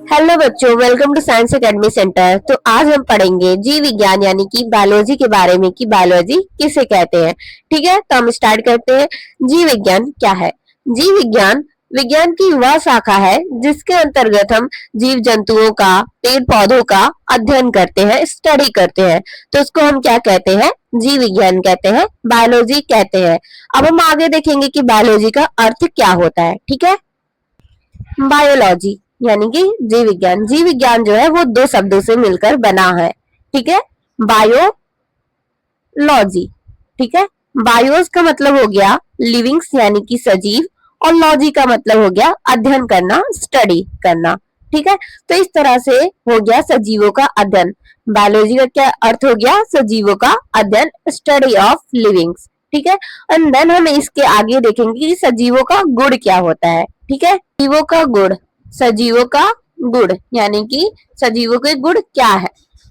Hello बच्चों, welcome to science academy centre. तो आज हम पढ़ेंगे जीव विज्ञान यानी कि बायोलॉजी के बारे में कि बायोलॉजी किसे कहते हैं। ठीक है, तो हम स्टार्ट करते हैं। जीव विज्ञान क्या है? जीव विज्ञान विज्ञान की वह शाखा है जिसके अंतर्गत हम जीव जंतुओं का, पेड़ पौधों का अध्ययन करते हैं, स्टडी करते हैं। तो उसको हम क्या कहते हैं? जीव विज्ञान कहते हैं, बायोलॉजी कहते हैं। अब हम आगे देखेंगे कि बायोलॉजी का अर्थ क्या होता है। ठीक है, बायोलॉजी यानी कि जीव विज्ञान। जीव विज्ञान जो है वो दो शब्दों से मिलकर बना है। ठीक है, बायोलॉजी। ठीक है, बायोस का मतलब हो गया लिविंग्स यानी कि सजीव, और लॉजी का मतलब हो गया अध्ययन करना, स्टडी करना। ठीक है, तो इस तरह से हो गया सजीवों का अध्ययन। बायोलॉजी का क्या अर्थ हो गया? सजीवों का अध्ययन, स्टडी ऑफ लिविंग्स। ठीक है, एंड देन हम इसके आगे देखेंगे कि सजीवों का गुण क्या होता है। ठीक है, सजीवों का गुण, सजीवों का गुण यानी कि सजीवों के गुण क्या है?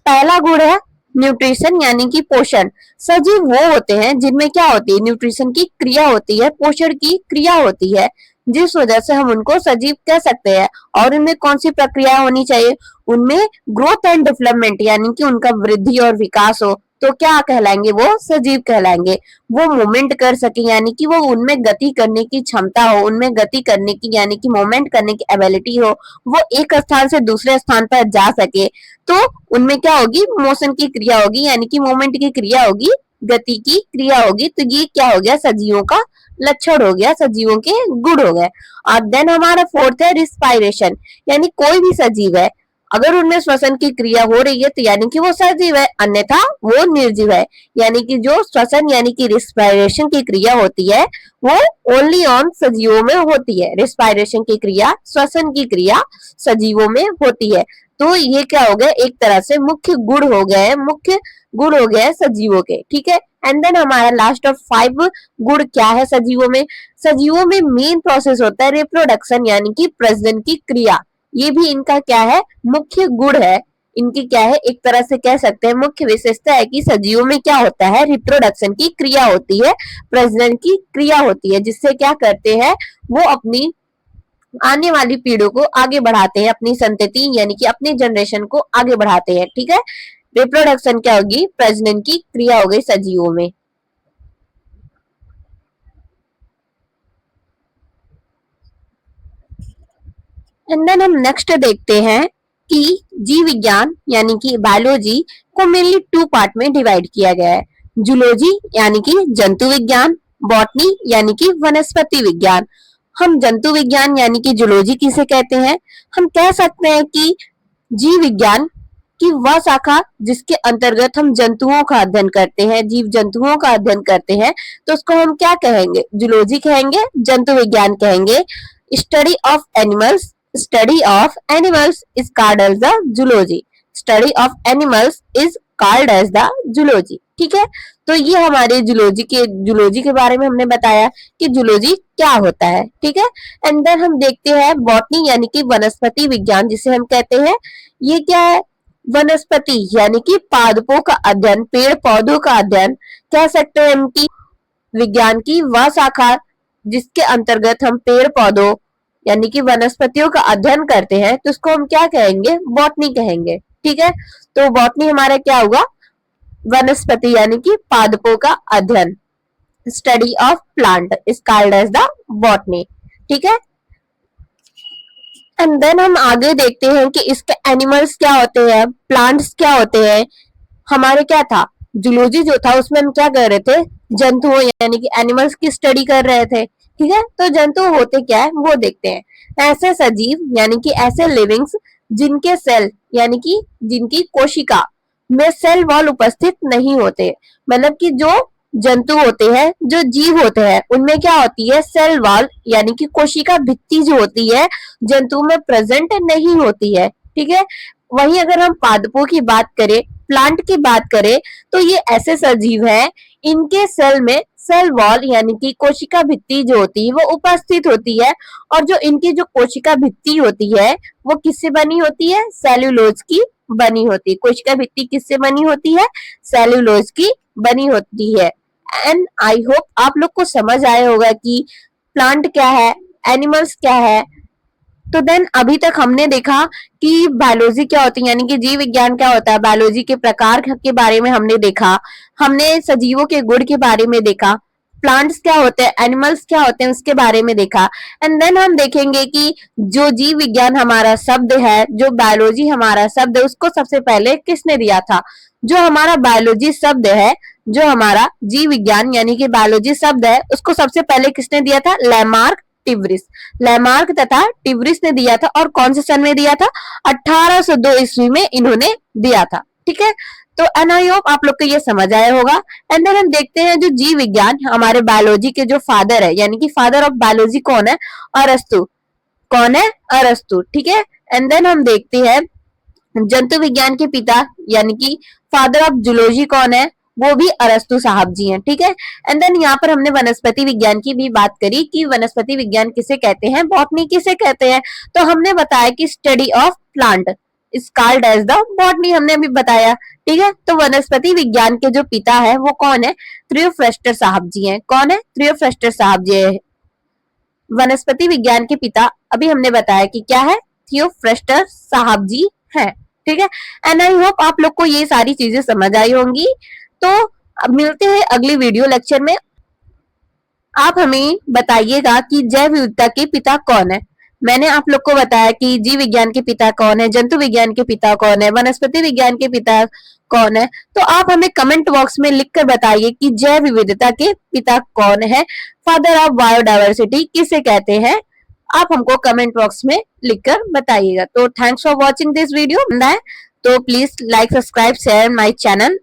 पहला गुण है न्यूट्रिशन यानी कि पोषण। सजीव वो होते हैं जिनमें क्या होती है? न्यूट्रिशन की क्रिया होती है, पोषण की क्रिया होती है, जिस वजह से हम उनको सजीव कह सकते हैं। और इनमें कौन सी प्रक्रिया होनी चाहिए? उनमें ग्रोथ एंड डेवलपमेंट यानी कि उनका वृद्धि और विकास हो, तो क्या कहलाएंगे? वो सजीव कहलाएंगे। वो मूवमेंट कर सके यानी कि वो उनमें गति करने की क्षमता हो, उनमें गति करने की यानी कि मूवमेंट करने की एबिलिटी हो, वो एक स्थान से दूसरे स्थान पर जा सके, तो उनमें क्या होगी? मोशन की क्रिया होगी यानी कि मूवमेंट की क्रिया होगी, गति की क्रिया होगी। तो ये क्या हो गया? सजीवों का लक्षण हो गया, सजीवों के गुण हो गए। और देन हमारा फोर्थ है रिस्पायरेशन, यानी कोई भी सजीव है, अगर उनमें श्वसन की क्रिया हो रही है तो यानी कि वो सजीव है, अन्यथा वो निर्जीव है। यानी कि जो श्वसन यानी कि रिस्पायरेशन की क्रिया होती है वो ओनली ऑन सजीवों में होती है। रिस्पायरेशन की क्रिया, श्वसन की क्रिया सजीवों में होती है। तो ये क्या हो गया? एक तरह से मुख्य गुण हो गए, मुख्य गुण हो गए सजीवों के। ठीक है, एंड देन हमारा लास्ट ऑफ 5 गुण क्या है सजीवों में? सजीवों में मेन प्रोसेस होता है रिप्रोडक्शन यानी कि प्रजनन की क्रिया। ये भी इनका क्या है? मुख्य गुण है। इनकी क्या है? एक तरह से कह सकते हैं मुख्य विशेषता है कि सजीवों में क्या होता है? रिप्रोडक्शन की क्रिया होती है, प्रजनन की क्रिया होती है, जिससे क्या करते हैं? वो अपनी आने वाली पीढ़ियों को आगे बढ़ाते हैं, अपनी संतति यानी कि अपनी जनरेशन को आगे बढ़ाते हैं। ठीक है, रिप्रोडक्शन क्या होगी? प्रजनन की क्रिया हो गई सजीवों में। एंड देन हम नेक्स्ट देखते हैं कि जीव विज्ञान यानी कि बायोलॉजी को मेनली 2 पार्ट में डिवाइड किया गया है। जूलॉजी यानी कि जंतु विज्ञान, बॉटनी यानी कि वनस्पति विज्ञान। हम जंतु विज्ञान यानी कि जूलॉजी किसे कहते हैं? हम कह सकते हैं कि जीव विज्ञान की वह शाखा जिसके अंतर्गत हम जंतुओं का अध्ययन करते हैं, जीव जंतुओं का अध्ययन करते हैं, तो उसको हम क्या कहेंगे? जूलॉजी कहेंगे, जंतु विज्ञान कहेंगे। Study of animals, study of animals is called as the zoology. Study of animals is called as the zoology. ठीक है, तो ये हमारे जूलॉजी के बारे में हमने बताया कि जूलॉजी क्या होता है। ठीक है, एंड देन हम देखते हैं बॉटनी यानी कि वनस्पति विज्ञान जिसे हम कहते हैं। ये क्या है? वनस्पति यानी कि पादपों का अध्ययन, पेड़ पौधों का अध्ययन कह सकते हैं इनकी विज्ञान की वह शाखा जिसके अंतर्गत हम पेड़ पौधों यानी कि वनस्पतियों का अध्ययन करते हैं, तो उसको हम क्या कहेंगे? बॉटनी कहेंगे। ठीक है, तो बॉटनी हमारा क्या होगा? वनस्पति यानी कि पादपों का अध्ययन, study of plant is called as the botany. ठीक है, एंड देन हम आगे देखते हैं कि इसके एनिमल्स क्या होते हैं, प्लांट्स क्या होते हैं। हमारे क्या था? जूलॉजी जो था उसमें हम क्या कर रहे थे? जंतुओं यानी कि एनिमल्स की स्टडी कर रहे थे। ठीक है, तो जंतु होते क्या है वो देखते हैं। ऐसे सजीव यानी कि ऐसे लिविंग्स जिनके सेल यानी कि जिनकी कोशिका में सेल वॉल उपस्थित नहीं होते, मतलब कि जो जंतु होते हैं, जो जीव होते हैं, उनमें क्या होती है? सेल वॉल यानी कि कोशिका भित्ति जो होती है जंतु में प्रेजेंट नहीं होती है। ठीक है, वहीं अगर हम पादपों की बात करें, प्लांट की बात करें, तो ये ऐसे सजीव हैं इनके सेल में सेल वॉल यानी कि कोशिका भित्ति जो होती है वो उपस्थित होती है। और जो इनकी जो कोशिका भित्ति होती है वो किससे बनी होती है? सेल्यूलोज की बनी होती है। कोशिका भित्ति किससे बनी होती है? सेल्यूलोज की बनी होती है। एंड आई होप आप लोग को समझ आया होगा कि प्लांट क्या है, एनिमल्स क्या है, तो देन अभी तक हमने देखा कि बायोलॉजी क्या होती है, यानी कि जीव विज्ञान क्या होता है, बायोलॉजी के प्रकार के बारे में हमने देखा, हमने सजीवों के गुण के बारे में देखा, प्लांट्स क्या होते हैं, एनिमल्स क्या होते हैं उसके बारे में देखा। एंड देन हम देखेंगे कि जो जीव विज्ञान हमारा शब्द है, जो बायोलॉजी हमारा शब्द है, उसको सबसे पहले किसने दिया था। जो हमारा बायोलॉजी शब्द है, जो हमारा जीव विज्ञान यानी कि बायोलॉजी शब्द है, उसको सबसे पहले किसने दिया था, लैमार्क टिवरिस। लैमार्क तथा टिवरिस ने दिया था, और कौन से सन में दिया था, 1802 ईस्वी में इन्होंने दिया था। ठीक है, तो एंड आई होप आप लोग को ये समझ आया होगा। एंड देन हम देखते हैं जो जीव विज्ञान हमारे बायोलॉजी के जो फादर है, यानी कि फादर ऑफ बायोलॉजी कौन है, अरस्तु। कौन है, अरस्तु। ठीक है, एंड देन हम देखते हैं जंतु विज्ञान के पिता यानी कि फादर ऑफ जूलॉजी कौन है, वो भी अरस्तु साहब जी हैं। ठीक है, एंड देन यहाँ पर हमने वनस्पति विज्ञान की भी बात करी कि वनस्पति विज्ञान किसे कहते हैं, बॉटनी किसे कहते हैं। तो हमने बताया कि study of plant is called as the botany, हमने अभी बताया। ठीक है, तो वनस्पति विज्ञान के जो पिता है वो कौन है, थियोफ्रस्टस साहब जी हैं। कौन है, थियोफ्रस्टस साहब जी है वनस्पति विज्ञान के पिता। अभी हमने बताया कि क्या है, थियोफ्रस्टस साहब जी हैं। ठीक है, एंड आई होप आप लोग को ये सारी चीजें समझ आई होंगी। तो अब मिलते हैं अगली वीडियो लेक्चर में। आप हमें बताइएगा कि जैव विविधता के पिता कौन है। मैंने आप लोग को बताया कि जीव विज्ञान के पिता कौन है, जंतु विज्ञान के पिता कौन है, वनस्पति विज्ञान के पिता कौन है। तो आप हमें कमेंट बॉक्स में लिखकर बताइए कि जैव विविधता के पिता कौन है, फादर ऑफ बायोडाइवर्सिटी किसे कहते हैं। आप हमको कमेंट बॉक्स में लिखकर बताइएगा। तो thanks for watching this video. तो please like, subscribe, share my channel.